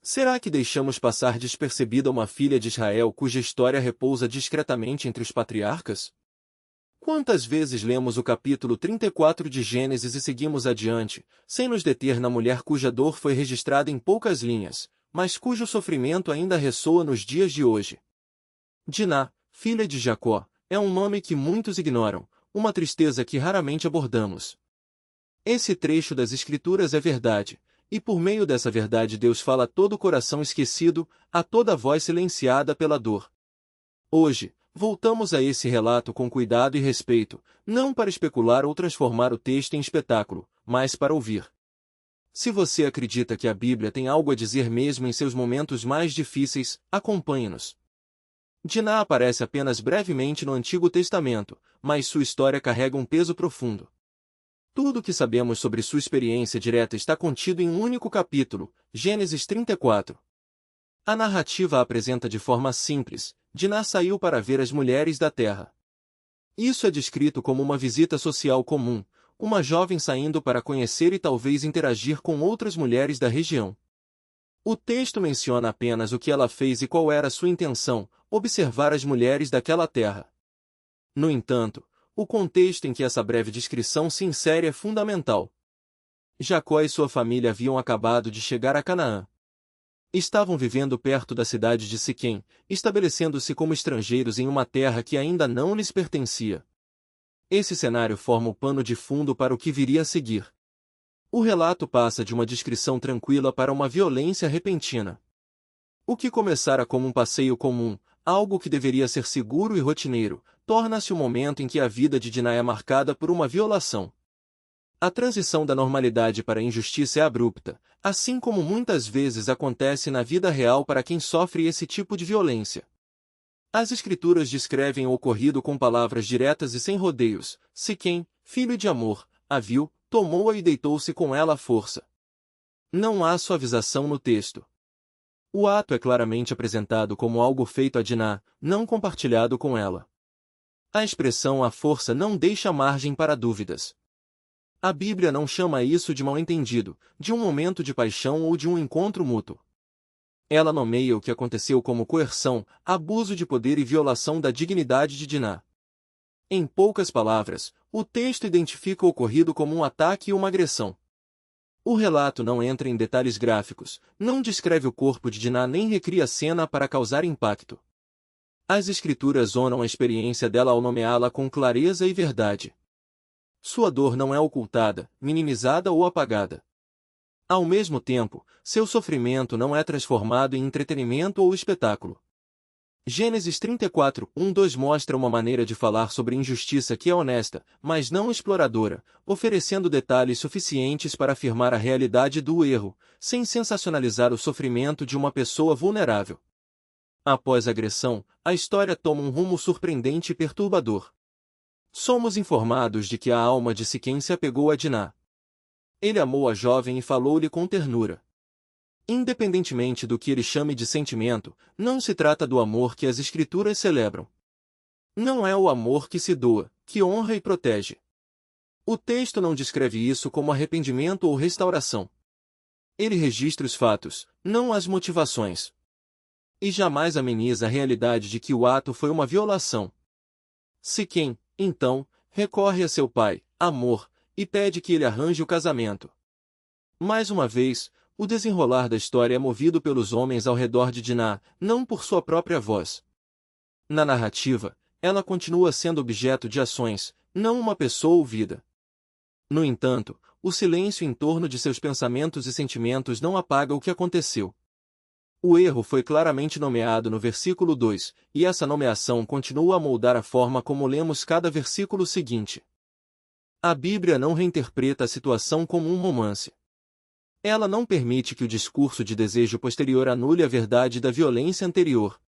Será que deixamos passar despercebida uma filha de Israel cuja história repousa discretamente entre os patriarcas? Quantas vezes lemos o capítulo 34 de Gênesis e seguimos adiante, sem nos deter na mulher cuja dor foi registrada em poucas linhas, mas cujo sofrimento ainda ressoa nos dias de hoje? Diná, filha de Jacó, é um nome que muitos ignoram, uma tristeza que raramente abordamos. Esse trecho das Escrituras é verdade, e por meio dessa verdade Deus fala a todo coração esquecido, a toda voz silenciada pela dor. Hoje, voltamos a esse relato com cuidado e respeito, não para especular ou transformar o texto em espetáculo, mas para ouvir. Se você acredita que a Bíblia tem algo a dizer mesmo em seus momentos mais difíceis, acompanhe-nos. Diná aparece apenas brevemente no Antigo Testamento, mas sua história carrega um peso profundo. Tudo o que sabemos sobre sua experiência direta está contido em um único capítulo, Gênesis 34. A narrativa a apresenta de forma simples: Diná saiu para ver as mulheres da terra. Isso é descrito como uma visita social comum, uma jovem saindo para conhecer e talvez interagir com outras mulheres da região. O texto menciona apenas o que ela fez e qual era sua intenção: observar as mulheres daquela terra. No entanto, o contexto em que essa breve descrição se insere é fundamental. Jacó e sua família haviam acabado de chegar a Canaã. Estavam vivendo perto da cidade de Siquém, estabelecendo-se como estrangeiros em uma terra que ainda não lhes pertencia. Esse cenário forma o pano de fundo para o que viria a seguir. O relato passa de uma descrição tranquila para uma violência repentina. O que começara como um passeio comum, algo que deveria ser seguro e rotineiro, torna-se o momento em que a vida de Diná é marcada por uma violação. A transição da normalidade para a injustiça é abrupta, assim como muitas vezes acontece na vida real para quem sofre esse tipo de violência. As Escrituras descrevem o ocorrido com palavras diretas e sem rodeios: Siquém, filho de Amor, a viu, tomou-a e deitou-se com ela à força. Não há suavização no texto. O ato é claramente apresentado como algo feito a Diná, não compartilhado com ela. A expressão à força não deixa margem para dúvidas. A Bíblia não chama isso de mal-entendido, de um momento de paixão ou de um encontro mútuo. Ela nomeia o que aconteceu como coerção, abuso de poder e violação da dignidade de Diná. Em poucas palavras, o texto identifica o ocorrido como um ataque e uma agressão. O relato não entra em detalhes gráficos, não descreve o corpo de Diná nem recria a cena para causar impacto. As Escrituras honram a experiência dela ao nomeá-la com clareza e verdade. Sua dor não é ocultada, minimizada ou apagada. Ao mesmo tempo, seu sofrimento não é transformado em entretenimento ou espetáculo. Gênesis 34, 1-2 mostra uma maneira de falar sobre injustiça que é honesta, mas não exploradora, oferecendo detalhes suficientes para afirmar a realidade do erro, sem sensacionalizar o sofrimento de uma pessoa vulnerável. Após a agressão, a história toma um rumo surpreendente e perturbador. Somos informados de que a alma de Siquém se apegou a Diná. Ele amou a jovem e falou-lhe com ternura. Independentemente do que ele chame de sentimento, não se trata do amor que as Escrituras celebram. Não é o amor que se doa, que honra e protege. O texto não descreve isso como arrependimento ou restauração. Ele registra os fatos, não as motivações. E jamais ameniza a realidade de que o ato foi uma violação. Siquém, então, recorre a seu pai, Amor, e pede que ele arranje o casamento. Mais uma vez, o desenrolar da história é movido pelos homens ao redor de Diná, não por sua própria voz. Na narrativa, ela continua sendo objeto de ações, não uma pessoa ouvida. No entanto, o silêncio em torno de seus pensamentos e sentimentos não apaga o que aconteceu. O erro foi claramente nomeado no versículo 2, e essa nomeação continua a moldar a forma como lemos cada versículo seguinte. A Bíblia não reinterpreta a situação como um romance. Ela não permite que o discurso de desejo posterior anule a verdade da violência anterior.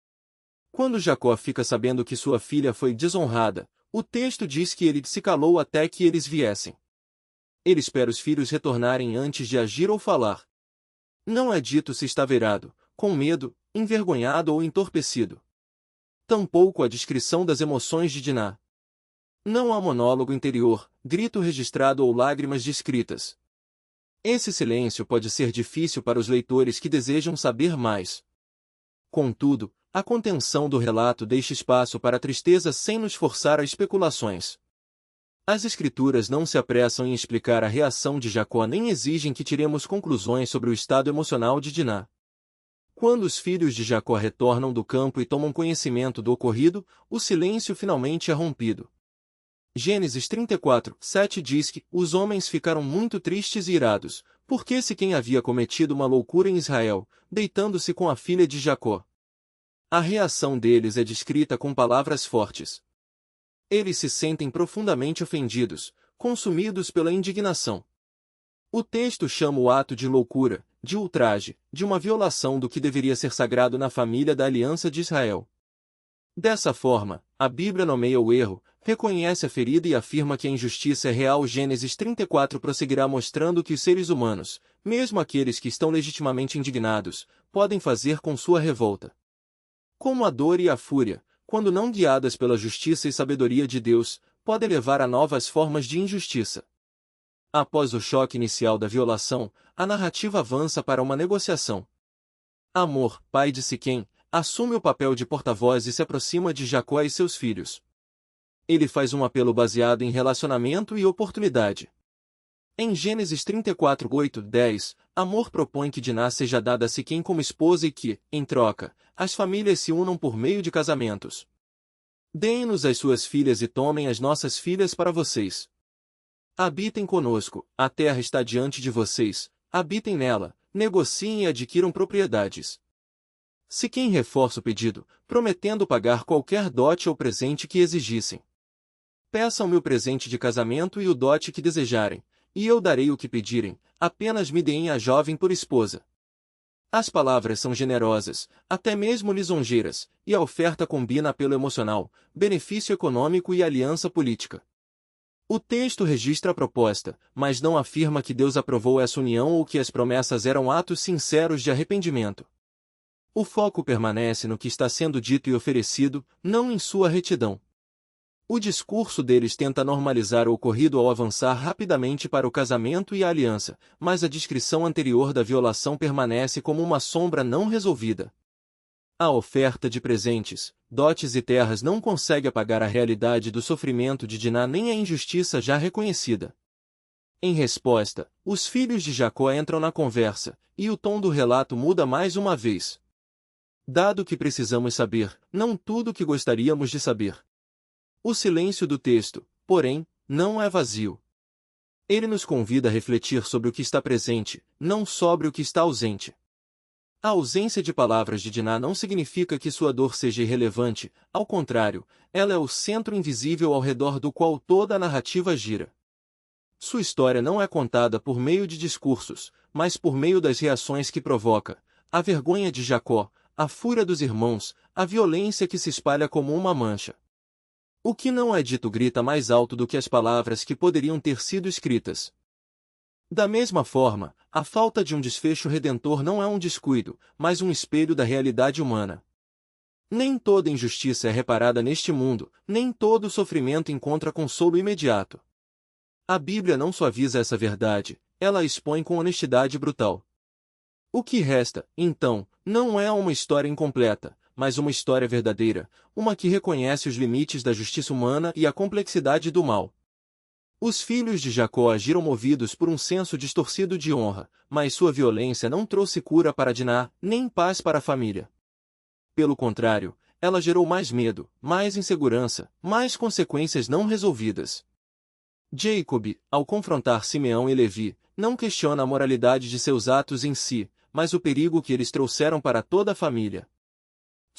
Quando Jacó fica sabendo que sua filha foi desonrada, o texto diz que ele se calou até que eles viessem. Ele espera os filhos retornarem antes de agir ou falar. Não é dito se estava irado, com medo, envergonhado ou entorpecido. Tampouco a descrição das emoções de Diná. Não há monólogo interior, grito registrado ou lágrimas descritas. Esse silêncio pode ser difícil para os leitores que desejam saber mais. Contudo, a contenção do relato deixa espaço para a tristeza sem nos forçar a especulações. As Escrituras não se apressam em explicar a reação de Jacó nem exigem que tiremos conclusões sobre o estado emocional de Diná. Quando os filhos de Jacó retornam do campo e tomam conhecimento do ocorrido, o silêncio finalmente é rompido. Gênesis 34, 7 diz que os homens ficaram muito tristes e irados, porque Siquém havia cometido uma loucura em Israel, deitando-se com a filha de Jacó. A reação deles é descrita com palavras fortes. Eles se sentem profundamente ofendidos, consumidos pela indignação. O texto chama o ato de loucura, de ultraje, de uma violação do que deveria ser sagrado na família da aliança de Israel. Dessa forma, a Bíblia nomeia o erro, reconhece a ferida e afirma que a injustiça é real. Gênesis 34 prosseguirá mostrando que os seres humanos, mesmo aqueles que estão legitimamente indignados, podem fazer com sua revolta. Como a dor e a fúria, quando não guiadas pela justiça e sabedoria de Deus, podem levar a novas formas de injustiça. Após o choque inicial da violação, a narrativa avança para uma negociação. Amor, pai de Siquém, assume o papel de porta-voz e se aproxima de Jacó e seus filhos. Ele faz um apelo baseado em relacionamento e oportunidade. Em Gênesis 34, 8, 10, Amor propõe que Diná seja dada a Siquém como esposa e que, em troca, as famílias se unam por meio de casamentos. Deem-nos as suas filhas e tomem as nossas filhas para vocês. Habitem conosco, a terra está diante de vocês, habitem nela, negociem e adquiram propriedades. Siquém reforça o pedido, prometendo pagar qualquer dote ou presente que exigissem. Peçam-me o presente de casamento e o dote que desejarem, e eu darei o que pedirem, apenas me deem a jovem por esposa. As palavras são generosas, até mesmo lisonjeiras, e a oferta combina apelo emocional, benefício econômico e aliança política. O texto registra a proposta, mas não afirma que Deus aprovou essa união ou que as promessas eram atos sinceros de arrependimento. O foco permanece no que está sendo dito e oferecido, não em sua retidão. O discurso deles tenta normalizar o ocorrido ao avançar rapidamente para o casamento e a aliança, mas a descrição anterior da violação permanece como uma sombra não resolvida. A oferta de presentes, dotes e terras não consegue apagar a realidade do sofrimento de Diná nem a injustiça já reconhecida. Em resposta, os filhos de Jacó entram na conversa, e o tom do relato muda mais uma vez. Dado que precisamos saber, não tudo o que gostaríamos de saber. O silêncio do texto, porém, não é vazio. Ele nos convida a refletir sobre o que está presente, não sobre o que está ausente. A ausência de palavras de Diná não significa que sua dor seja irrelevante, ao contrário, ela é o centro invisível ao redor do qual toda a narrativa gira. Sua história não é contada por meio de discursos, mas por meio das reações que provoca, a vergonha de Jacó, a fúria dos irmãos, a violência que se espalha como uma mancha. O que não é dito grita mais alto do que as palavras que poderiam ter sido escritas. Da mesma forma, a falta de um desfecho redentor não é um descuido, mas um espelho da realidade humana. Nem toda injustiça é reparada neste mundo, nem todo sofrimento encontra consolo imediato. A Bíblia não suaviza essa verdade, ela a expõe com honestidade brutal. O que resta, então, não é uma história incompleta, mas uma história verdadeira, uma que reconhece os limites da justiça humana e a complexidade do mal. Os filhos de Jacó agiram movidos por um senso distorcido de honra, mas sua violência não trouxe cura para Diná, nem paz para a família. Pelo contrário, ela gerou mais medo, mais insegurança, mais consequências não resolvidas. Jacob, ao confrontar Simeão e Levi, não questiona a moralidade de seus atos em si, mas o perigo que eles trouxeram para toda a família.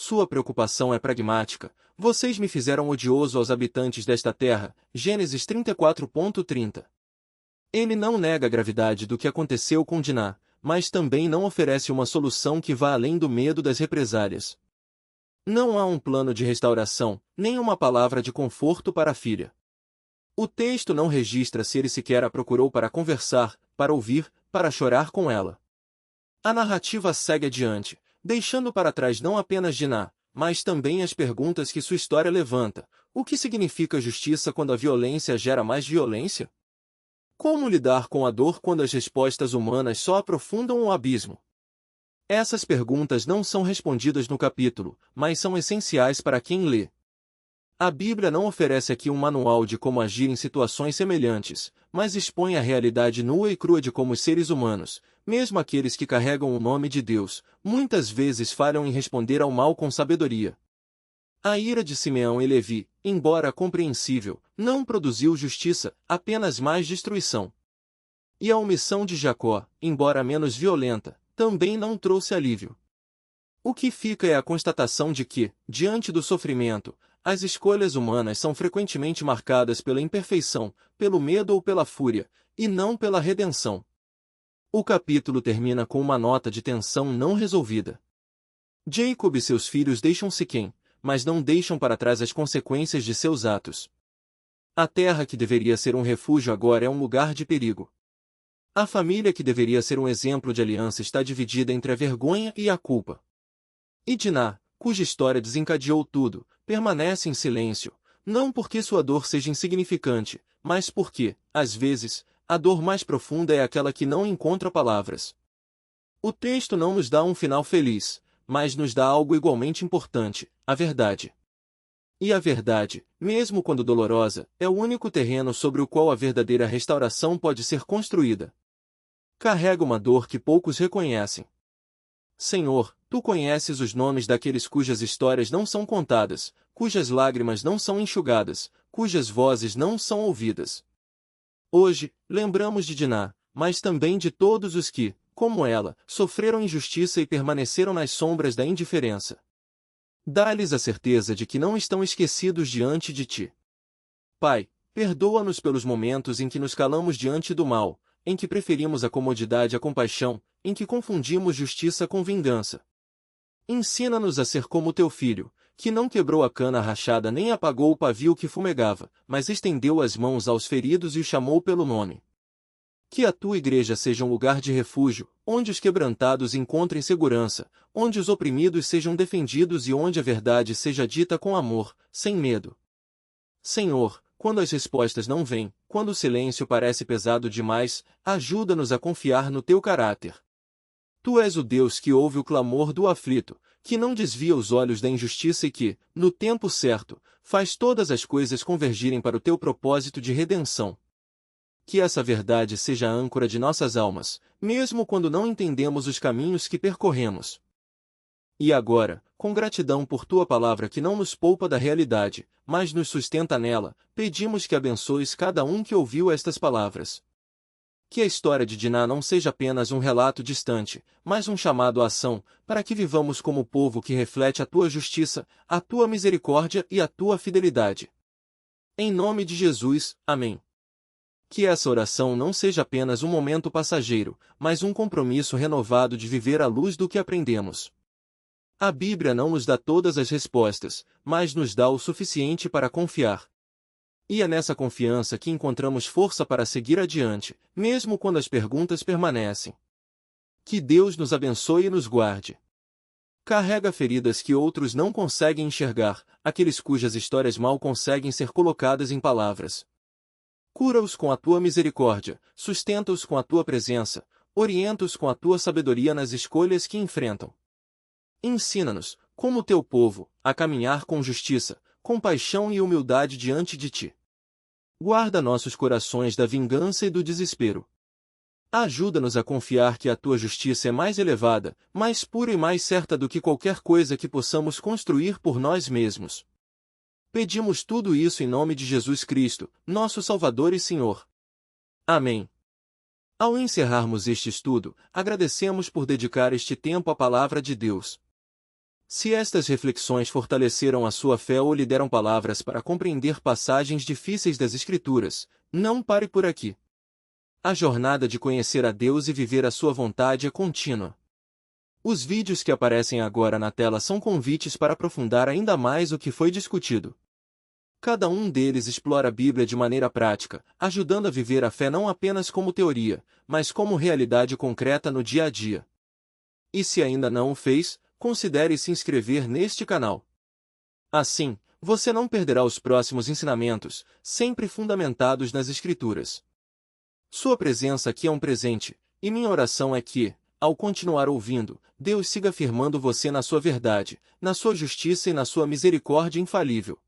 Sua preocupação é pragmática. Vocês me fizeram odioso aos habitantes desta terra. Gênesis 34.30. Ele não nega a gravidade do que aconteceu com Diná, mas também não oferece uma solução que vá além do medo das represálias. Não há um plano de restauração, nem uma palavra de conforto para a filha. O texto não registra se ele sequer a procurou para conversar, para ouvir, para chorar com ela. A narrativa segue adiante, deixando para trás não apenas Diná, mas também as perguntas que sua história levanta. O que significa justiça quando a violência gera mais violência? Como lidar com a dor quando as respostas humanas só aprofundam o abismo? Essas perguntas não são respondidas no capítulo, mas são essenciais para quem lê. A Bíblia não oferece aqui um manual de como agir em situações semelhantes, mas expõe a realidade nua e crua de como os seres humanos, mesmo aqueles que carregam o nome de Deus, muitas vezes falham em responder ao mal com sabedoria. A ira de Simeão e Levi, embora compreensível, não produziu justiça, apenas mais destruição. E a omissão de Jacó, embora menos violenta, também não trouxe alívio. O que fica é a constatação de que, diante do sofrimento, as escolhas humanas são frequentemente marcadas pela imperfeição, pelo medo ou pela fúria, e não pela redenção. O capítulo termina com uma nota de tensão não resolvida. Jacob e seus filhos deixam Siquém, mas não deixam para trás as consequências de seus atos. A terra que deveria ser um refúgio agora é um lugar de perigo. A família que deveria ser um exemplo de aliança está dividida entre a vergonha e a culpa. E Diná, cuja história desencadeou tudo, permanece em silêncio, não porque sua dor seja insignificante, mas porque, às vezes, a dor mais profunda é aquela que não encontra palavras. O texto não nos dá um final feliz, mas nos dá algo igualmente importante, a verdade. E a verdade, mesmo quando dolorosa, é o único terreno sobre o qual a verdadeira restauração pode ser construída. Carrega uma dor que poucos reconhecem. Senhor, Tu conheces os nomes daqueles cujas histórias não são contadas, cujas lágrimas não são enxugadas, cujas vozes não são ouvidas. Hoje, lembramos de Diná, mas também de todos os que, como ela, sofreram injustiça e permaneceram nas sombras da indiferença. Dá-lhes a certeza de que não estão esquecidos diante de Ti. Pai, perdoa-nos pelos momentos em que nos calamos diante do mal, em que preferimos a comodidade à compaixão, em que confundimos justiça com vingança. Ensina-nos a ser como Teu Filho, que não quebrou a cana rachada nem apagou o pavio que fumegava, mas estendeu as mãos aos feridos e os chamou pelo nome. Que a Tua Igreja seja um lugar de refúgio, onde os quebrantados encontrem segurança, onde os oprimidos sejam defendidos e onde a verdade seja dita com amor, sem medo. Senhor, quando as respostas não vêm, quando o silêncio parece pesado demais, ajuda-nos a confiar no Teu caráter. Tu és o Deus que ouve o clamor do aflito, que não desvia os olhos da injustiça e que, no tempo certo, faz todas as coisas convergirem para o Teu propósito de redenção. Que essa verdade seja a âncora de nossas almas, mesmo quando não entendemos os caminhos que percorremos. E agora, com gratidão por Tua palavra que não nos poupa da realidade, mas nos sustenta nela, pedimos que abençoes cada um que ouviu estas palavras. Que a história de Diná não seja apenas um relato distante, mas um chamado à ação, para que vivamos como povo que reflete a Tua justiça, a Tua misericórdia e a Tua fidelidade. Em nome de Jesus, amém. Que essa oração não seja apenas um momento passageiro, mas um compromisso renovado de viver à luz do que aprendemos. A Bíblia não nos dá todas as respostas, mas nos dá o suficiente para confiar. E é nessa confiança que encontramos força para seguir adiante, mesmo quando as perguntas permanecem. Que Deus nos abençoe e nos guarde. Carrega feridas que outros não conseguem enxergar, aqueles cujas histórias mal conseguem ser colocadas em palavras. Cura-os com a Tua misericórdia, sustenta-os com a Tua presença, orienta-os com a Tua sabedoria nas escolhas que enfrentam. Ensina-nos, como Teu povo, a caminhar com justiça, compaixão e humildade diante de Ti. Guarda nossos corações da vingança e do desespero. Ajuda-nos a confiar que a Tua justiça é mais elevada, mais pura e mais certa do que qualquer coisa que possamos construir por nós mesmos. Pedimos tudo isso em nome de Jesus Cristo, nosso Salvador e Senhor. Amém. Ao encerrarmos este estudo, agradecemos por dedicar este tempo à Palavra de Deus. Se estas reflexões fortaleceram a sua fé ou lhe deram palavras para compreender passagens difíceis das Escrituras, não pare por aqui. A jornada de conhecer a Deus e viver a sua vontade é contínua. Os vídeos que aparecem agora na tela são convites para aprofundar ainda mais o que foi discutido. Cada um deles explora a Bíblia de maneira prática, ajudando a viver a fé não apenas como teoria, mas como realidade concreta no dia a dia. E se ainda não o fez, considere se inscrever neste canal. Assim, você não perderá os próximos ensinamentos, sempre fundamentados nas Escrituras. Sua presença aqui é um presente, e minha oração é que, ao continuar ouvindo, Deus siga firmando você na sua verdade, na sua justiça e na sua misericórdia infalível.